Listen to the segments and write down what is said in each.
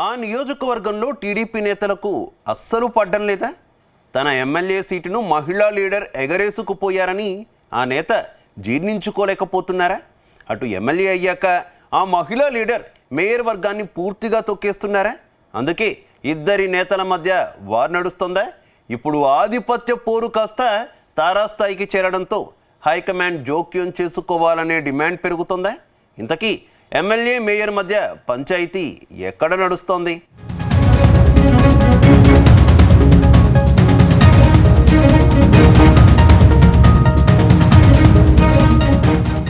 ఆ నియోజకవర్గంలో టీడీపీ నేతలకు అస్సలు పడ్డం లేదా? తన ఎమ్మెల్యే సీటును మహిళా లీడర్ ఎగరేసుకుపోయారని ఆ నేత జీర్ణించుకోలేకపోతున్నారా? అటు ఎమ్మెల్యే అయ్యాక ఆ మహిళా లీడర్ మేయర్ వర్గాన్ని పూర్తిగా తొక్కేస్తున్నారా? అందుకే ఇద్దరి నేతల మధ్య వార్ నడుస్తుందా? ఇప్పుడు ఆధిపత్య పోరు కాస్త తారాస్థాయికి చేరడంతో హైకమాండ్ జోక్యం చేసుకోవాలనే డిమాండ్ పెరుగుతుందా? ఇంతకీ ఎమ్మెల్యే మేయర్ మధ్య పంచాయతీ ఎక్కడ నడుస్తోంది?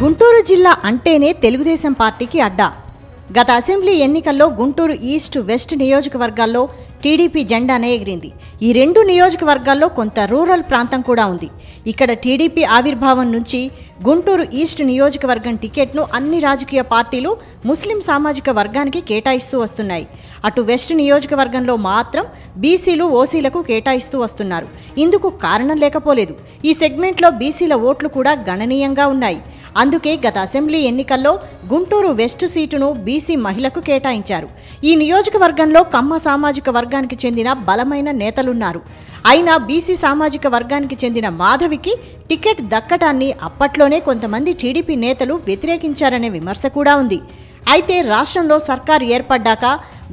గుంటూరు జిల్లా అంటేనే తెలుగుదేశం పార్టీకి అడ్డా. గత అసెంబ్లీ ఎన్నికల్లో గుంటూరు ఈస్ట్ వెస్ట్ నియోజకవర్గాల్లో టీడీపీ జెండానే ఎగిరింది. ఈ రెండు నియోజకవర్గాల్లో కొంత రూరల్ ప్రాంతం కూడా ఉంది. ఇక్కడ టీడీపీ ఆవిర్భావం నుంచి గుంటూరు ఈస్ట్ నియోజకవర్గం టికెట్ను అన్ని రాజకీయ పార్టీలు ముస్లిం సామాజిక వర్గానికి కేటాయిస్తూ వస్తున్నాయి. అటు వెస్ట్ నియోజకవర్గంలో మాత్రం బీసీలు ఓసీలకు కేటాయిస్తూ వస్తున్నారు. ఇందుకు కారణం లేకపోలేదు. ఈ సెగ్మెంట్లో బీసీల ఓట్లు కూడా గణనీయంగా ఉన్నాయి. అందుకే గత అసెంబ్లీ ఎన్నికల్లో గుంటూరు వెస్ట్ సీటును బీసీ మహిళకు కేటాయించారు. ఈ నియోజకవర్గంలో కమ్మ సామాజిక వర్గానికి చెందిన బలమైన నేతలున్నారు. అయినా బీసీ సామాజిక వర్గానికి చెందిన మాధవికి టికెట్ దక్కటాన్ని అప్పట్లోనే కొంతమంది టీడీపీ నేతలు వ్యతిరేకించారనే విమర్శ కూడా ఉంది. అయితే రాష్ట్రంలో సర్కారు ఏర్పడ్డాక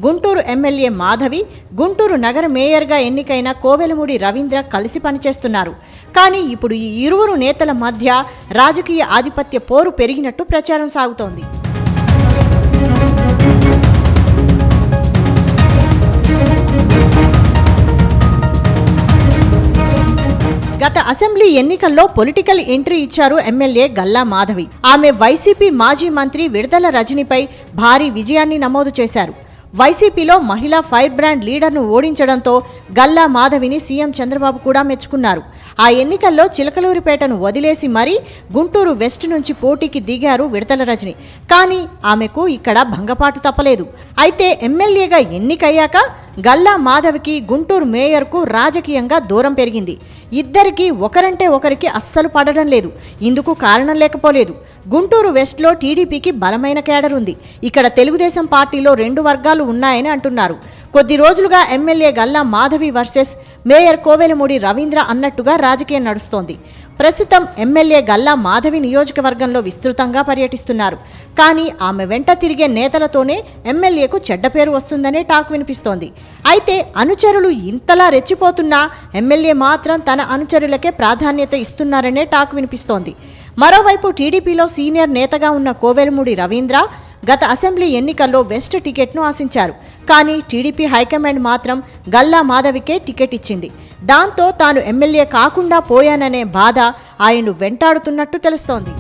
గుంటూరు ఎమ్మెల్యే మాధవి, గుంటూరు నగర మేయర్గా ఎన్నికైన కోవెలమూడి రవీంద్ర కలిసి పనిచేస్తున్నారు. కానీ ఇప్పుడు ఈ ఇరువురు నేతల మధ్య రాజకీయ ఆధిపత్య పోరు పెరిగినట్టు ప్రచారం సాగుతోంది. గత అసెంబ్లీ ఎన్నికల్లో పొలిటికల్ ఎంట్రీ ఇచ్చారు ఎమ్మెల్యే గల్లా మాధవి. ఆమె వైసీపీ మాజీ మంత్రి విడదల రజనిపై భారీ విజయాన్ని నమోదు చేశారు. వైసీపీలో మహిళా ఫైర్ బ్రాండ్ లీడర్ను ఓడించడంతో గల్లా మాధవిని సీఎం చంద్రబాబు కూడా మెచ్చుకున్నారు. ఆ ఎన్నికల్లో చిలకలూరిపేటను వదిలేసి మరీ గుంటూరు వెస్ట్ నుంచి పోటీకి దిగారు విడదల రజని. కానీ ఆమెకు ఇక్కడ భంగపాటు తప్పలేదు. అయితే ఎమ్మెల్యేగా ఎన్నికయ్యాక గల్లా మాధవికి గుంటూరు మేయర్కు రాజకీయంగా దూరం పెరిగింది. ఇద్దరికీ ఒకరంటే ఒకరికి అస్సలు పడడం లేదు. ఇందుకు కారణం లేకపోలేదు. గుంటూరు వెస్ట్లో టీడీపీకి బలమైన కేడర్ ఉంది. ఇక్కడ తెలుగుదేశం పార్టీలో రెండు వర్గాలు ఉన్నాయని అంటున్నారు. కొద్ది రోజులుగా MLA Galla Madhavi versus mayor Kovelamudi Ravindra అన్నట్టుగా రాజకీయం నడుస్తోంది. ప్రస్తుతం ఎమ్మెల్యే గల్లా మాధవి నియోజకవర్గంలో విస్తృతంగా పర్యటిస్తున్నారు. కానీ ఆమె వెంట తిరిగే నేతలతోనే ఎమ్మెల్యేకు చెడ్డ పేరు వస్తుందనే టాక్ వినిపిస్తోంది. అయితే అనుచరులు ఇంతలా రెచ్చిపోతున్నా ఎమ్మెల్యే మాత్రం తన అనుచరులకే ప్రాధాన్యత ఇస్తున్నారనే టాక్ వినిపిస్తోంది. మరోవైపు టీడీపీలో సీనియర్ నేతగా ఉన్న కోవెలమూడి రవీంద్ర గత అసెంబ్లీ ఎన్నికల్లో వెస్ట్ టికెట్ను ఆశించారు. కానీ టీడీపీ హైకమాండ్ మాత్రం గల్లా మాధవికే టికెట్ ఇచ్చింది. దాంతో తాను ఎమ్మెల్యే కాకుండా పోయాననే బాధ ఆయన్ను వెంటాడుతున్నట్టు తెలుస్తోంది.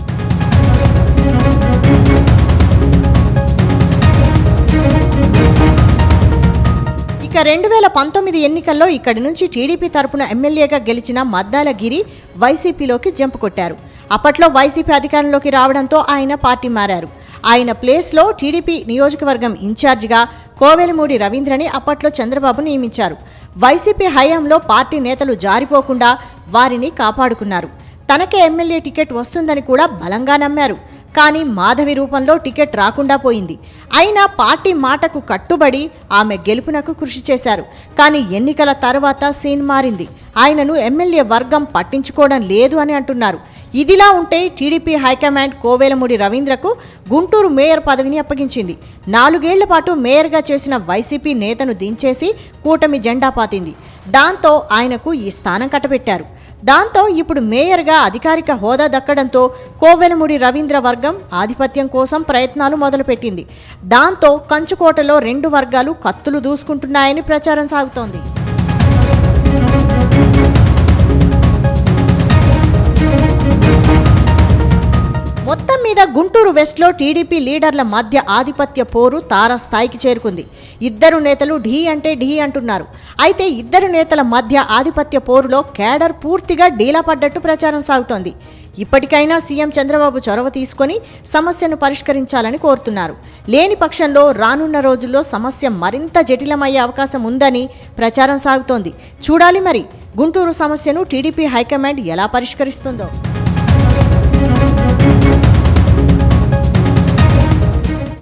ఇక 2019 ఎన్నికల్లో ఇక్కడి నుంచి టీడీపీ తరపున ఎమ్మెల్యేగా గెలిచిన మద్దాల గిరి వైసీపీలోకి జంప్ కొట్టారు. అప్పట్లో వైసీపీ అధికారంలోకి రావడంతో ఆయన పార్టీ మారారు. ఆయన ప్లేస్లో టీడీపీ నియోజకవర్గం ఇన్ఛార్జిగా కోవెలమూడి రవీంద్రని అప్పట్లో చంద్రబాబు నియమించారు. వైసీపీ హయాంలో పార్టీ నేతలు జారిపోకుండా వారిని కాపాడుకున్నారు. తనకే ఎమ్మెల్యే టికెట్ వస్తుందని కూడా బలంగా నమ్మారు. కానీ మాధవి రూపంలో టికెట్ రాకుండా పోయింది. అయినా పార్టీ మాటకు కట్టుబడి ఆమె గెలుపునకు కృషి చేశారు. కానీ ఎన్నికల తర్వాత సీన్ మారింది. ఆయనను ఎమ్మెల్యే వర్గం పట్టించుకోవడం లేదు అని అంటున్నారు. ఇదిలా ఉంటే టీడీపీ హైకమాండ్ కోవెలమూడి రవీంద్రకు గుంటూరు మేయర్ పదవిని అప్పగించింది. 4 ఏళ్ల పాటు మేయర్గా చేసిన వైసీపీ నేతను దించేసి కూటమి జెండా పాతింది. దాంతో ఆయనకు ఈ స్థానం కట్టబెట్టారు. దాంతో ఇప్పుడు మేయర్గా అధికారిక హోదా దక్కడంతో కోవెలమూడి రవీంద్ర వర్గం ఆధిపత్యం కోసం ప్రయత్నాలు మొదలుపెట్టింది. దాంతో కంచుకోటలో రెండు వర్గాలు కత్తులు దూసుకుంటున్నాయని ప్రచారం సాగుతోంది. మొత్తం మీద గుంటూరు వెస్ట్లో టీడీపీ లీడర్ల మధ్య ఆధిపత్య పోరు తారాస్థాయికి చేరుకుంది. ఇద్దరు నేతలు ఢీ అంటే ఢీ అంటున్నారు. అయితే ఇద్దరు నేతల మధ్య ఆధిపత్య పోరులో కేడర్ పూర్తిగా డీలా పడ్డట్టు ప్రచారం సాగుతోంది. ఇప్పటికైనా సీఎం చంద్రబాబు చొరవ తీసుకొని సమస్యను పరిష్కరించాలని కోరుతున్నారు. లేని పక్షంలో రానున్న రోజుల్లో సమస్య మరింత జటిలమయ్యే అవకాశం ఉందని ప్రచారం సాగుతోంది. చూడాలి మరి గుంటూరు సమస్యను టీడీపీ హైకమాండ్ ఎలా పరిష్కరిస్తుందో.